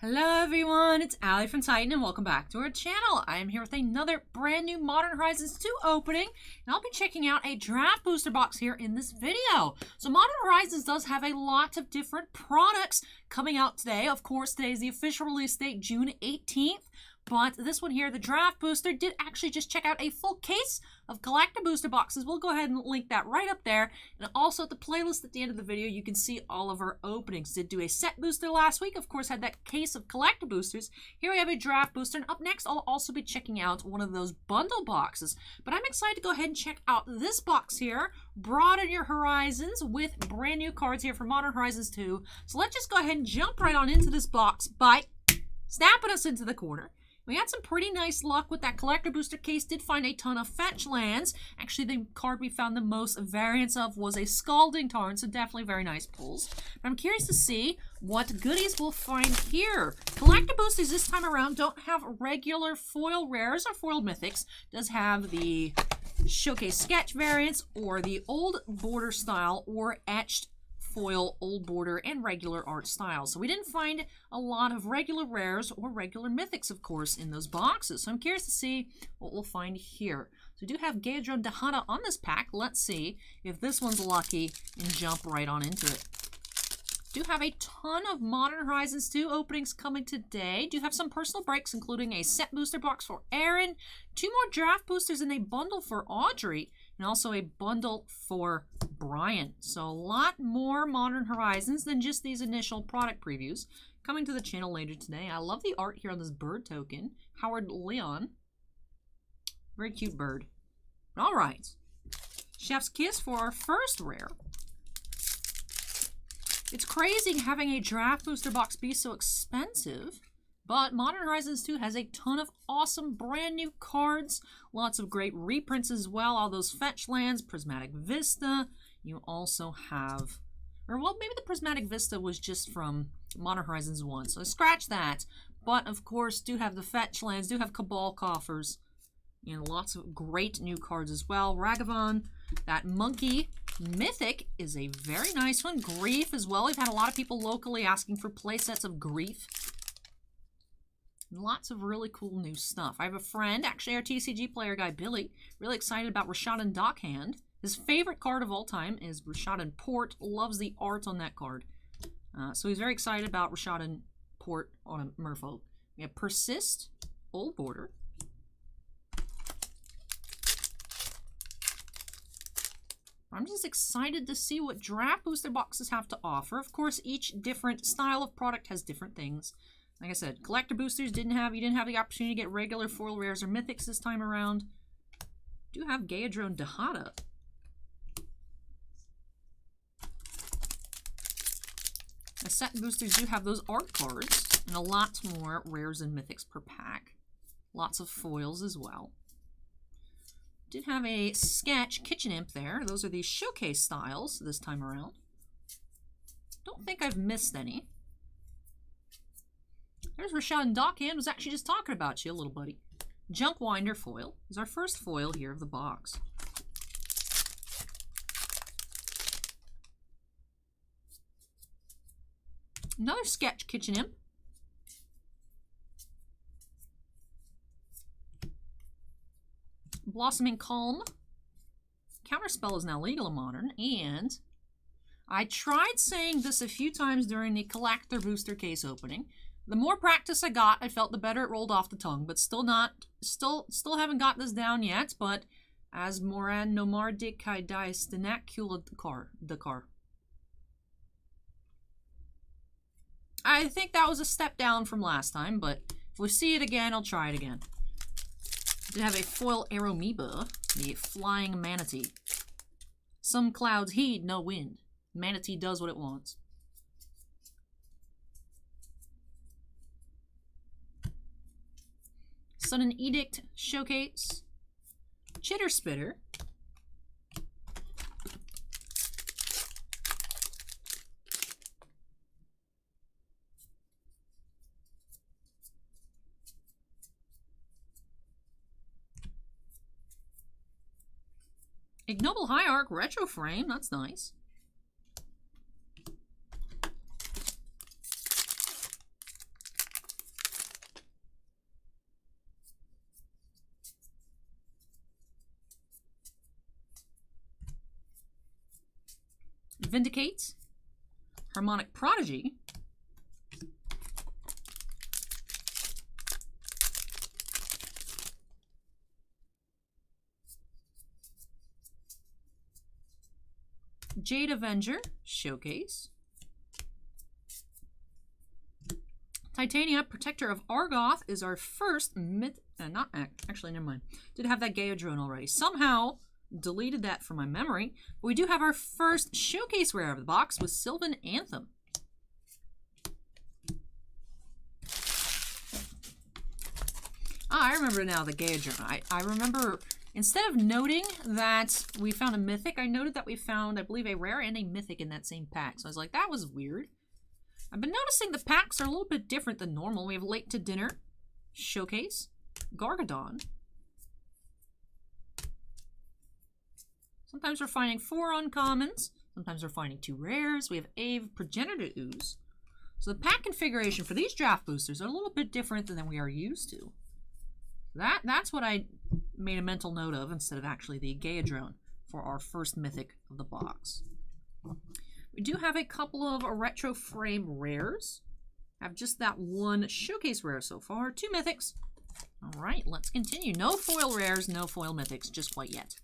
Hello everyone, it's Allie from Titan and welcome back to our channel. I am here with another brand new Modern Horizons 2 opening, and I'll be checking out a draft booster box here in this video. So Modern Horizons does have a lot of different products coming out today. Of course, today is the official release date, June 18th. But this one here, the draft booster, did actually just check out a full case of collector booster boxes. We'll go ahead and link that right up there. And also at the playlist at the end of the video, you can see all of our openings. Did do a set booster last week. Of course, had that case of collector boosters. Here we have a draft booster. And up next, I'll also be checking out one of those bundle boxes. But I'm excited to go ahead and check out this box here. Broaden your horizons with brand new cards here for Modern Horizons 2. So let's just go ahead and jump right on into this box by snapping us into the corner. We had some pretty nice luck with that collector booster case. Did find a ton of fetch lands. Actually, the card we found the most variants of was a Scalding Tarn, so definitely very nice pulls. But I'm curious to see what goodies we'll find here. Collector boosters this time around don't have regular foil rares or foil mythics. Does have the showcase sketch variants or the old border style or etched foil, old border, and regular art styles. So we didn't find a lot of regular rares or regular mythics, of course, in those boxes. So I'm curious to see what we'll find here. So we do have Gaedron Dahana on this pack. Let's see if this one's lucky and jump right on into it. Do have a ton of Modern Horizons 2 openings coming today. Do have some personal breaks, including a set booster box for Aaron, 2 more draft boosters in a bundle for Audrey, and also a bundle for Brian. So a lot more Modern Horizons than just these initial product previews coming to the channel later today. I love the art here on this bird token. Howard Leon. Very cute bird. All right. Chef's Kiss for our first rare. It's crazy having a draft booster box be so expensive, but Modern Horizons 2 has a ton of awesome brand new cards, lots of great reprints as well, all those fetch lands, Prismatic Vista. You also have, or well, maybe the Prismatic Vista was just from Modern Horizons 1, so scratch that. But of course, do have the fetch lands, do have Cabal Coffers, and lots of great new cards as well. Ragavan, that monkey mythic is a very nice one. Grief as well. We've had a lot of people locally asking for playsets of Grief. And lots of really cool new stuff. I have a friend, actually our TCG player guy, Billy, really excited about Rashadan Dockhand. His favorite card of all time is Rashadan Port. Loves the art on that card. So he's very excited about Rashadan Port on a Merfolk. We have Persist, Old Border. I'm just excited to see what draft booster boxes have to offer. Of course, each different style of product has different things. Like I said, collector boosters you didn't have the opportunity to get regular foil rares or mythics this time around. Do have Gaedron Dahana. The set boosters do have those art cards and a lot more rares and mythics per pack. Lots of foils as well. Did have a sketch Kitchen Imp there. Those are the showcase styles this time around. Don't think I've missed any. There's Rashadan Dockhand. Was actually just talking about you, little buddy. Junkwinder foil is our first foil here of the box. Another sketch Kitchen Imp. Blossoming Calm. Counterspell is now legal in Modern, and I tried saying this a few times during the collector booster case opening. The more practice I got, I felt the better it rolled off the tongue, but still haven't got this down yet, but as Moran Nomar de Kaidai Stenacula Dakar. I think that was a step down from last time, but if we see it again, I'll try it again. We have a foil Aeromoeba, the flying manatee. Some clouds heed, no wind. Manatee does what it wants. Sudden Edict Showcase. Chitter Spitter. Ignoble Hierarch Retro Frame, that's nice. Vindicate, Harmonic Prodigy, Jade Avenger Showcase, Titania Protector of Argoth is our first actually, never mind. Did have that Gaia-Drone already. Somehow deleted that from my memory. But we do have our first showcase rare of the box with Sylvan Anthem. I remember now the Gaia-Drone. I remember, instead of noting that we found a mythic, I noted that we found, I believe, a rare and a mythic in that same pack. So I was like, that was weird. I've been noticing the packs are a little bit different than normal. We have Late to Dinner Showcase, Gargadon. Sometimes we're finding 4 uncommons. Sometimes we're finding 2 rares. We have Ave Progenitor Ooze. So the pack configuration for these draft boosters are a little bit different than we are used to. That's what I made a mental note of instead of actually the Gaia-Drone for our first mythic of the box. We do have a couple of retro frame rares. Have just that one showcase rare so far. 2 mythics. All right, let's continue. No foil rares, no foil mythics just quite yet.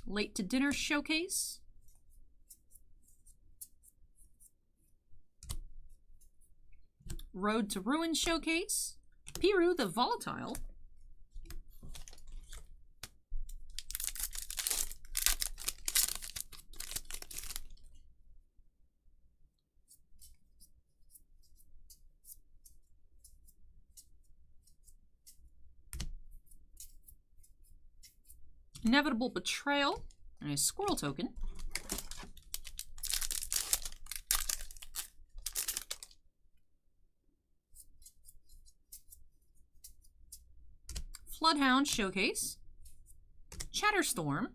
Late to Dinner Showcase. Road to Ruin Showcase. Piru the Volatile. Inevitable Betrayal, and a Squirrel Token. Floodhound Showcase. Chatterstorm.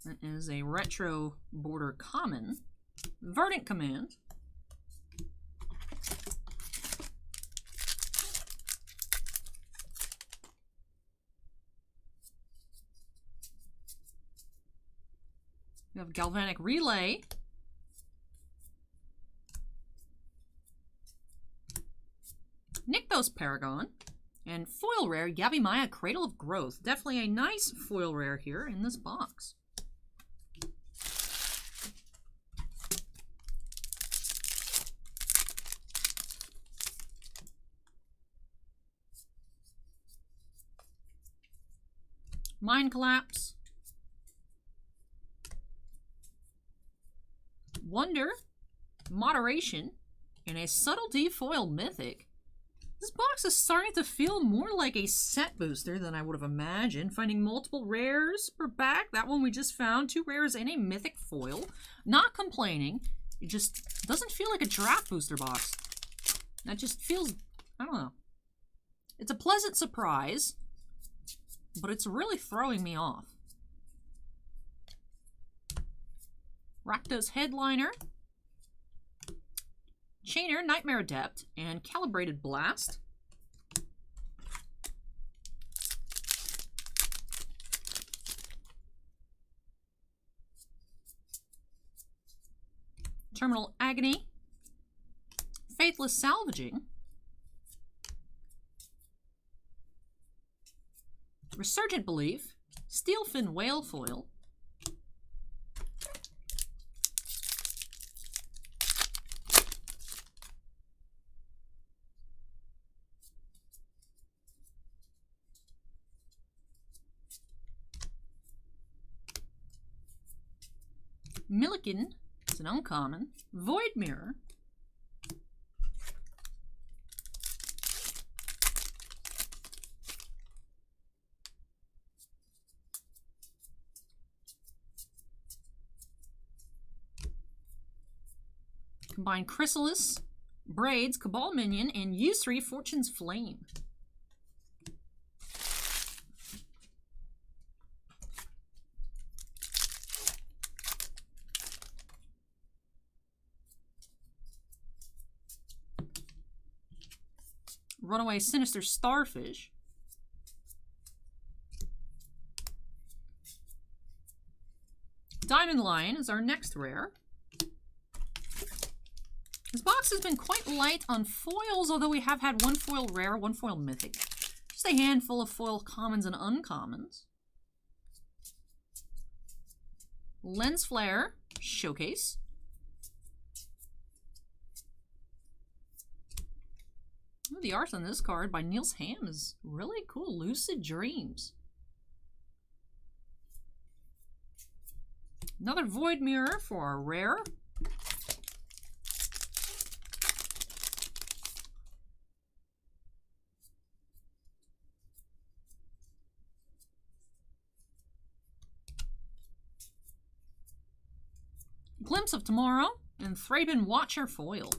That is a retro border common. Verdant Command. We have Galvanic Relay. Nykthos Paragon. And foil rare, Yavimaya Cradle of Growth. Definitely a nice foil rare here in this box. Mind Collapse. Wonder, Moderation, and a Subtlety foil mythic. This box is starting to feel more like a set booster than I would have imagined. Finding multiple rares per pack. That one we just found. 2 rares and a mythic foil. Not complaining. It just doesn't feel like a draft booster box. That just feels, I don't know. It's a pleasant surprise, but it's really throwing me off. Rakdos Headliner, Chainer, Nightmare Adept, and Calibrated Blast. Terminal Agony, Faithless Salvaging, Resurgent Belief, Steelfin Whale Foil, Milliken, it's an uncommon, Void Mirror, combine Chrysalis, Braids, Cabal Minion, and Yusri, Fortune's Flame. Runaway Sinister Starfish. Diamond Lion is our next rare. This box has been quite light on foils, although we have had one foil rare, one foil mythic. Just a handful of foil commons and uncommons. Lens Flare Showcase. Ooh, the art on this card by Niels Ham is really cool. Lucid Dreams. Another Void Mirror for our rare. Glimpse of Tomorrow and Thraben Watcher foil.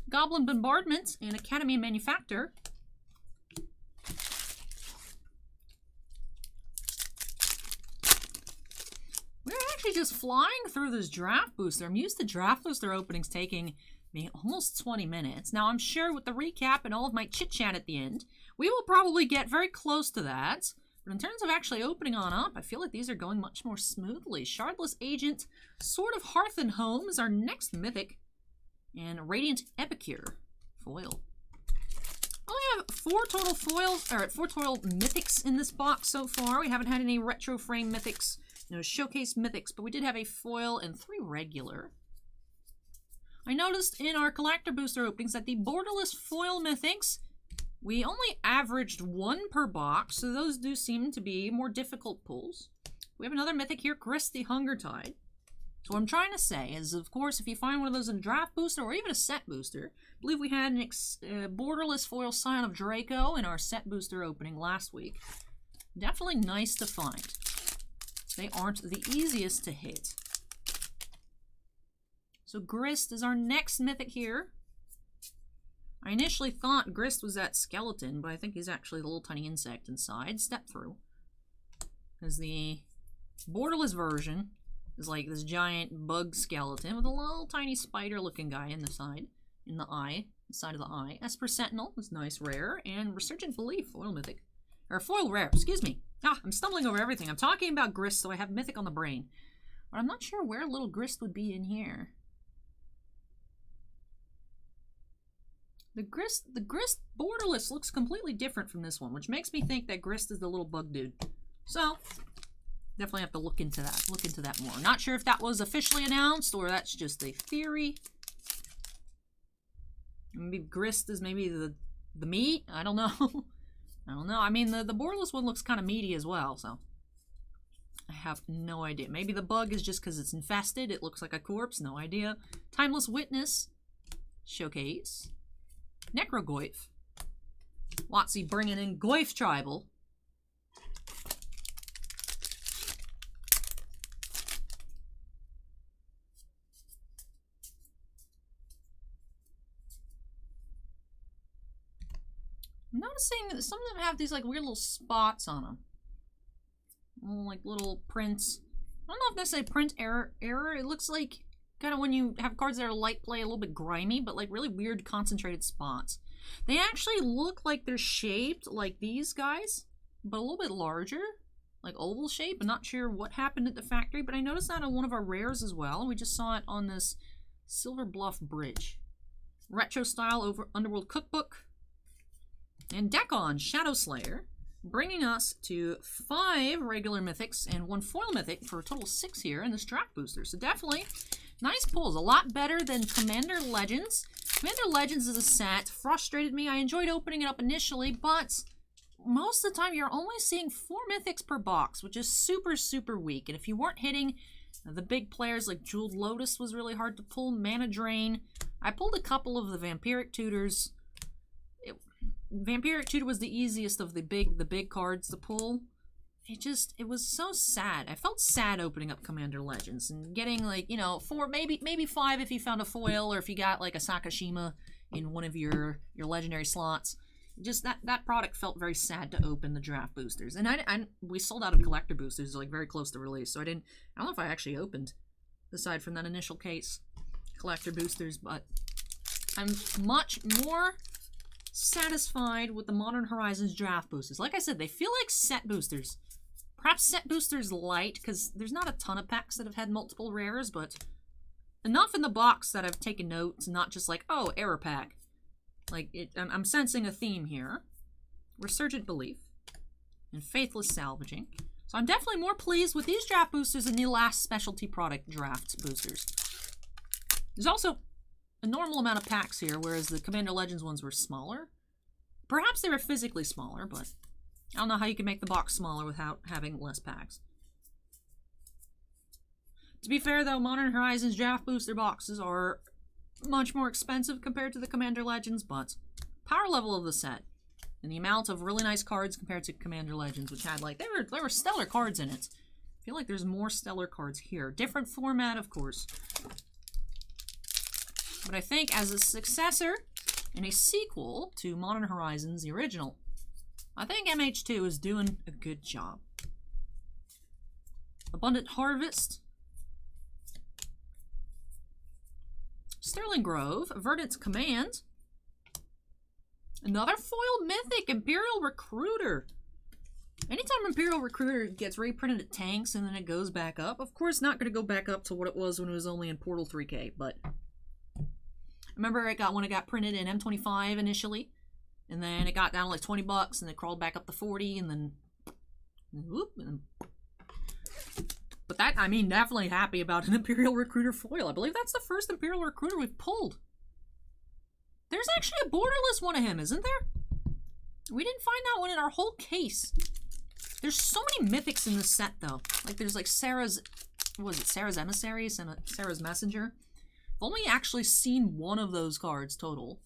Goblin Bombardment and Academy Manufactor. We're actually just flying through this draft booster. I'm used to draft booster openings taking me almost 20 minutes. Now I'm sure with the recap and all of my chit chat at the end, we will probably get very close to that. But in terms of actually opening on up, I feel like these are going much more smoothly. Shardless Agent, Sword of Hearth and Home is our next mythic. And Radiant Epicure foil. I only have 4 total foils, or 4 total mythics in this box so far. We haven't had any retro frame mythics, no showcase mythics, but we did have a foil and 3 regular. I noticed in our collector booster openings that the borderless foil mythics, we only averaged 1 per box, so those do seem to be more difficult pulls. We have another mythic here, Grist the Hunger Tide. So what I'm trying to say is, of course, if you find one of those in a draft booster or even a set booster, I believe we had an borderless foil Scion of Draco in our set booster opening last week. Definitely nice to find. They aren't the easiest to hit. So Grist is our next mythic here. I initially thought Grist was that skeleton, but I think he's actually the little tiny insect inside. Step through. Because the borderless version is like this giant bug skeleton with a little tiny spider-looking guy in the side, in the eye, the side of the eye. Esper Sentinel is nice rare, and Resurgent Belief, foil mythic. Or foil rare, excuse me. Ah, I'm stumbling over everything. I'm talking about Grist, so I have mythic on the brain. But I'm not sure where little Grist would be in here. The Grist borderless looks completely different from this one, which makes me think that Grist is the little bug dude. So definitely have to look into that more. Not sure if that was officially announced or that's just a theory. Maybe Grist is maybe the meat. I don't know. I don't know. I mean, the borderless one looks kind of meaty as well, so I have no idea. Maybe the bug is just because it's infested. It looks like a corpse. No idea. Timeless Witness. Showcase. Necrogoyf. WotC bringing in Goyf Tribal. I'm noticing that some of them have these like weird little spots on them. Like little prints. I don't know if that's a print error. It looks like kind of when you have cards that are light play, a little bit grimy, but like really weird concentrated spots. They actually look like they're shaped like these guys, but a little bit larger, like oval shape. I'm not sure what happened at the factory, but I noticed that on one of our rares as well, and we just saw it on this Silver Bluff Bridge. Retro style over Underworld Cookbook. And Dekon Shadow Slayer, bringing us to 5 regular mythics and 1 foil mythic for a total of 6 here in this draft booster. So definitely nice pulls. A lot better than Commander Legends. Commander Legends is a set. Frustrated me. I enjoyed opening it up initially, but most of the time you're only seeing 4 mythics per box, which is super, super weak. And if you weren't hitting the big players like Jeweled Lotus was really hard to pull. Mana Drain. I pulled a couple of the Vampiric Tutors. Vampiric Tutor was the easiest of the big cards to pull. It was so sad. I felt sad opening up Commander Legends and getting like, 4, maybe 5 if you found a foil or if you got like a Sakashima in one of your legendary slots. just that product felt very sad to open, the draft boosters. And we sold out of collector boosters like very close to release, so I don't know if I actually opened, aside from that initial case, collector boosters, but I'm much more satisfied with the Modern Horizons draft boosters. Like I said, they feel like set boosters. Perhaps set boosters light, because there's not a ton of packs that have had multiple rares, but enough in the box that I've taken notes, not just like, oh, error pack. Like, I'm sensing a theme here. Resurgent Belief and Faithless Salvaging. So I'm definitely more pleased with these draft boosters than the last specialty product draft boosters. There's also a normal amount of packs here, whereas the Commander Legends ones were smaller. Perhaps they were physically smaller, but I don't know how you can make the box smaller without having less packs. To be fair, though, Modern Horizons draft booster boxes are much more expensive compared to the Commander Legends, but power level of the set and the amount of really nice cards compared to Commander Legends, which had, like, there were stellar cards in it. I feel like there's more stellar cards here. Different format, of course. But I think as a successor and a sequel to Modern Horizons, the original, I think MH2 is doing a good job. Abundant Harvest, Sterling Grove, Verdant's Command, another foil mythic, Imperial Recruiter. Anytime Imperial Recruiter gets reprinted at tanks and then it goes back up, of course not going to go back up to what it was when it was only in Portal 3K, but I remember it got when it got printed in M25 initially, and then it got down to like 20 bucks, and it crawled back up to 40, and then whoop. But that, I mean, definitely happy about an Imperial Recruiter foil. I believe that's the first Imperial Recruiter we've pulled. There's actually a borderless one of him, isn't there? We didn't find that one in our whole case. There's so many mythics in this set, though. Like, there's like Sarah's, what was it, Sarah's Emissary, Sarah's Messenger. I've only actually seen one of those cards total.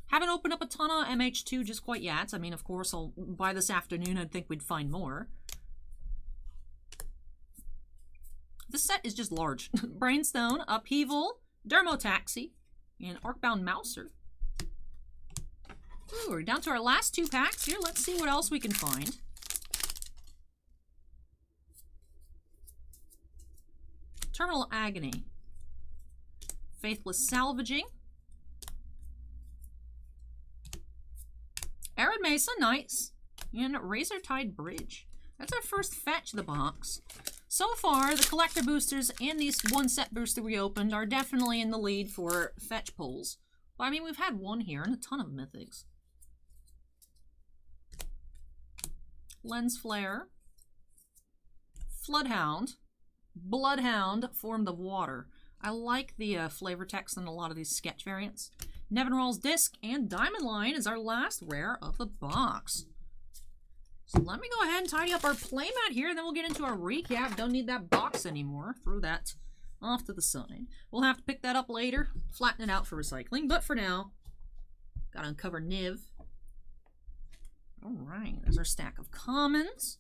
Haven't opened up a ton of MH2 just quite yet. I mean, of course, by this afternoon, I'd think we'd find more. This set is just large. Brainstone, Upheaval, Dermotaxi, and Arcbound Mouser. Ooh, we're down to our last two packs here. Let's see what else we can find. Terminal Agony, Faithless Salvaging, Arid Mesa, nice, and Razortide Bridge. That's our first fetch of the box. So far, the collector boosters and these one set booster we opened are definitely in the lead for fetch pulls. But I mean, we've had one here and a ton of mythics. Lens Flare, Floodhound, Bloodhound, Formed of Water. I like the flavor text in a lot of these sketch variants. Nevinyrral's Disc and Diamond Line is our last rare of the box. So let me go ahead and tidy up our playmat here, and then we'll get into our recap. Don't need that box anymore. Throw that off to the side. We'll have to pick that up later, flatten it out for recycling. But for now, gotta uncover Niv. Alright, there's our stack of commons.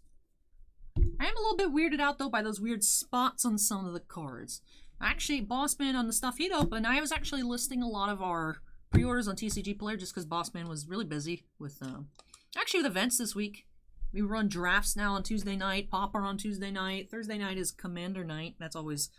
I am a little bit weirded out, though, by those weird spots on some of the cards. Actually, Bossman, on the stuff he'd opened, I was actually listing a lot of our pre-orders on TCG Player just because Bossman was really busy with, actually with events this week. We run drafts now on Tuesday night, Pauper on Tuesday night. Thursday night is Commander night. That's always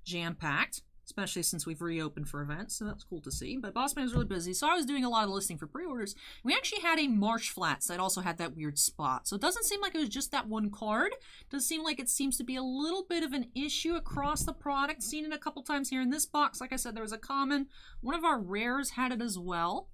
jam-packed, especially since we've reopened for events, so that's cool to see. But Bossman was really busy, so I was doing a lot of listing for pre-orders. We actually had a Marsh Flats that also had that weird spot, so it doesn't seem like it was just that one card. It does seem like it seems to be a little bit of an issue across the product. Seen it a couple times here in this box. Like I said, there was a common. One of our rares had it as well.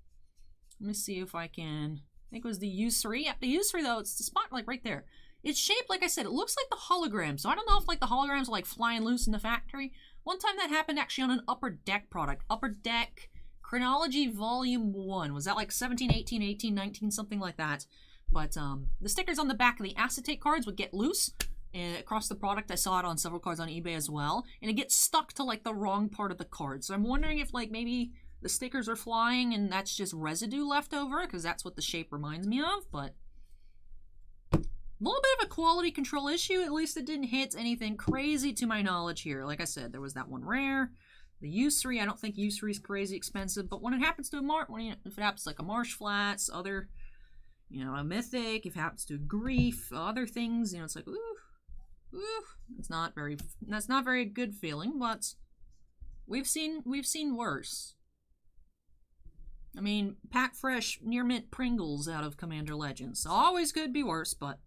Let me see if I can... I think it was the U3. Yep, the U3, though, it's the spot, like, right there. It's shaped, like I said, it looks like the hologram. So I don't know if, like, the holograms are, like, flying loose in the factory. One time that happened, actually, on an Upper Deck product. Upper Deck Chronology Volume 1. Was that, like, 17, 18, 18, 19, something like that. But the stickers on the back of the acetate cards would get loose. And across the product, I saw it on several cards on eBay as well. And it gets stuck to, like, the wrong part of the card. So I'm wondering if, like, maybe... the stickers are flying and that's just residue left over, because that's what the shape reminds me of, but a little bit of a quality control issue. At least it didn't hit anything crazy to my knowledge here. Like I said, there was that one rare. The U3, I don't think U3 is crazy expensive, but when it happens to a if it happens like a Marsh Flats, other You know, a mythic, if it happens to grief, other things, you know, it's like, ooh, that's not very good feeling, but we've seen worse. I mean, pack fresh near mint Pringles out of Commander Legends. Always could be worse, but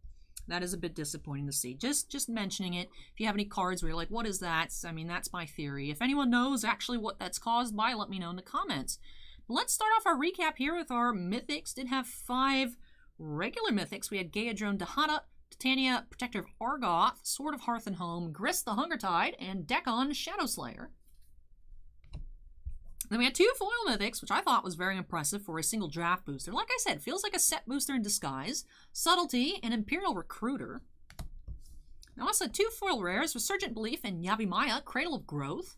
that is a bit disappointing to see. Just mentioning it. If you have any cards where you're like, what is that? I mean, that's my theory. If anyone knows actually what that's caused by, let me know in the comments. But let's start off our recap here with our mythics. Did have 5 regular mythics. We had Gaedrone Dahada, Titania, Protector of Argoth, Sword of Hearth and Home, Grist the Hungertide, and Dekon Shadowslayer. Then we had 2 foil mythics, which I thought was very impressive for a single draft booster. Like I said, feels like a set booster in disguise. Subtlety and Imperial Recruiter. Now also 2 foil rares, Resurgent Belief and Yavimaya, Cradle of Growth.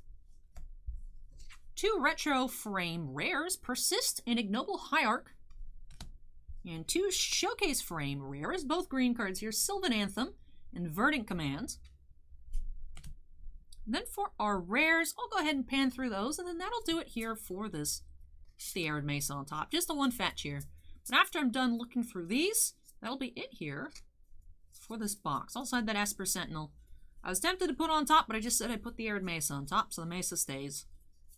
2 retro frame rares, Persist and Ignoble Hierarch. And 2 showcase frame rares, both green cards here, Sylvan Anthem and Verdant Command. And then for our rares, I'll go ahead and pan through those, and then that'll do it here for this, the Arid Mesa on top. Just the 1 fetch here. But after I'm done looking through these, that'll be it here for this box. Also had that Esper Sentinel. I was tempted to put on top, but I just said I'd put the Arid Mesa on top, so the Mesa stays.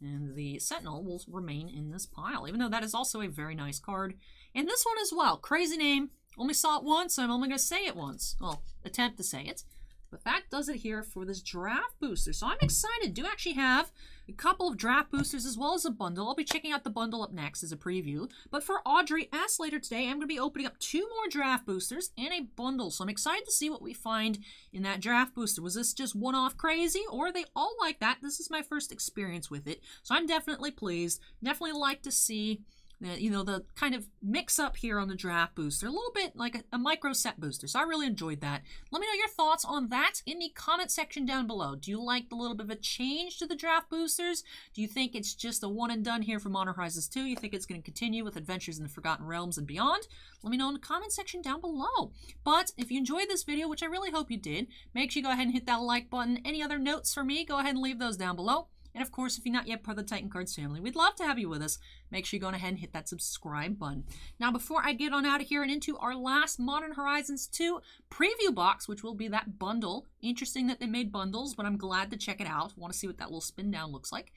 And the Sentinel will remain in this pile, even though that is also a very nice card. And this one as well. Crazy name. Only saw it once, so I'm only going to say it once. Well, attempt to say it. But that does it here for this draft booster. So I'm excited. Do actually have a couple of draft boosters as well as a bundle. I'll be checking out the bundle up next as a preview. But for Audrey S later today, I'm going to be opening up 2 more draft boosters and a bundle. So I'm excited to see what we find in that draft booster. Was this just one-off crazy, or are they all like that? This is my first experience with it. So I'm definitely pleased. Definitely like to see you know, the kind of mix up here on the draft booster, a little bit like a micro set booster. So I really enjoyed that. Let me know your thoughts on that in the comment section down below. Do you like the little bit of a change to the draft boosters? Do you think it's just a one and done here for Modern Horizons 2? You think it's going to continue with Adventures in the Forgotten Realms and beyond? Let me know in the comment section down below. But if you enjoyed this video, which I really hope you did, make sure you go ahead and hit that like button. Any other notes for me, go ahead and leave those down below. And of course, if you're not yet part of the Titan Cards family, we'd love to have you with us. Make sure you go ahead and hit that subscribe button. Now, before I get on out of here and into our last Modern Horizons 2 preview box, which will be that bundle. Interesting that they made bundles, but I'm glad to check it out. Want to see what that little spin down looks like.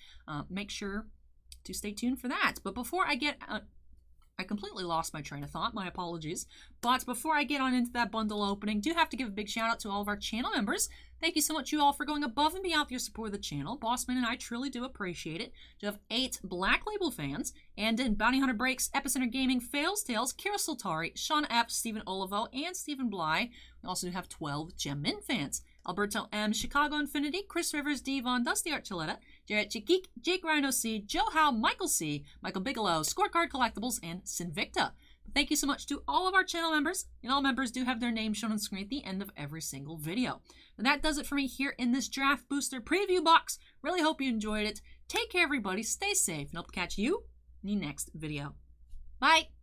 Make sure to stay tuned for that. But before I get... I completely lost my train of thought. My apologies. But before I get on into that bundle opening, do have to give a big shout out to all of our channel members. Thank you so much, you all, for going above and beyond with your support of the channel. Bossman and I truly do appreciate it. We have 8 Black Label fans, and in Bounty Hunter Breaks, Epicenter Gaming, Fails Tales, Kira Soltari, Sean F., Stephen Olivo, and Stephen Bly. We also do have 12 Gem Mint fans. Alberto M., Chicago Infinity, Chris Rivers, Devon, Dusty Archuleta, Jarrett Chikik, Jake Rhino C, Joe Howe, Michael C, Michael Bigelow, Scorecard Collectibles, and Sinvicta. Thank you so much to all of our channel members, and all members do have their names shown on screen at the end of every single video. And that does it for me here in this Draft Booster preview box. Really hope you enjoyed it. Take care, everybody. Stay safe, and I'll catch you in the next video. Bye!